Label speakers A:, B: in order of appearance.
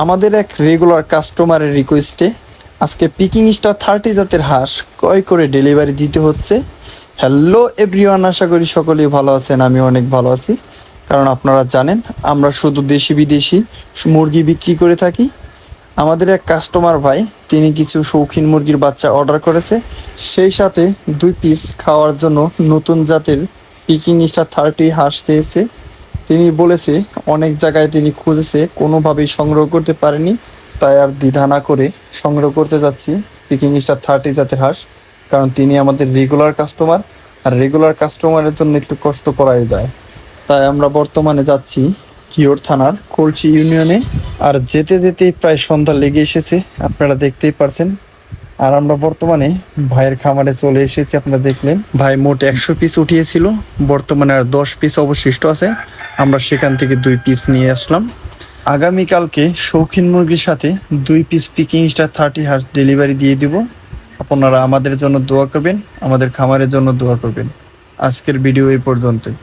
A: আমাদের এক রেগুলার কাস্টমারের রিকোয়েস্টে আজকে পিকিং স্টার 30 জাতের হাঁস ক্রয় করে ডেলিভারি দিতে হচ্ছে। হ্যালো এভরিওয়ান, আশা করি সকলেই ভালো আছেন। আমি অনেক ভালো আছি, কারণ আপনারা জানেন আমরা শুধু দেশি বিদেশি মুরগি বিক্রি করে থাকি। আমাদের এক কাস্টমার ভাই, তিনি কিছু শৌখিন মুরগির বাচ্চা অর্ডার করেছে, সেই সাথে 2 পিস খাওয়ার জন্য নতুন জাতের পিকিং স্টার 30 হাঁস চেয়েছে। তিনি বলেছে অনেক জায়গায় তিনি খুঁজেছে, কোনোভাবেই সংগ্রহ করতে পারেনি, তাই আর দ্বিধা না করে সংগ্রহ করতে যাচ্ছি পিকিং স্টার 30 জাতের হাঁস। কারণ তিনি আমাদের রেগুলার কাস্টমার, আর রেগুলার কাস্টমারের জন্য একটু কষ্ট করাই যায়। তাই আমরা বর্তমানে যাচ্ছি কিওর থানার কলসি ইউনিয়নে। আর যেতে যেতেই প্রায় সন্ধ্যা লেগে এসেছে, আপনারা দেখতেই পারছেন। আর আমরা বর্তমানে ভাইয়ের খামারে চলে এসেছি। আপনারা দেখলেন ভাই মোট 100 পিস উঠিয়েছিল, বর্তমানে আর 10 পিস অবশিষ্ট আছে। আমরা সেখান থেকে 2 পিস নিয়ে আসলাম। আগামীকালকে শৌখিন মুরগির সাথে 2 পিস পিকিং স্টার 30 হাঁস ডেলিভারি দিয়ে দিব। আপনারা আমাদের জন্য দোয়া করবেন, আমাদের খামারের জন্য দোয়া করবেন। আজকের ভিডিও এই পর্যন্তই।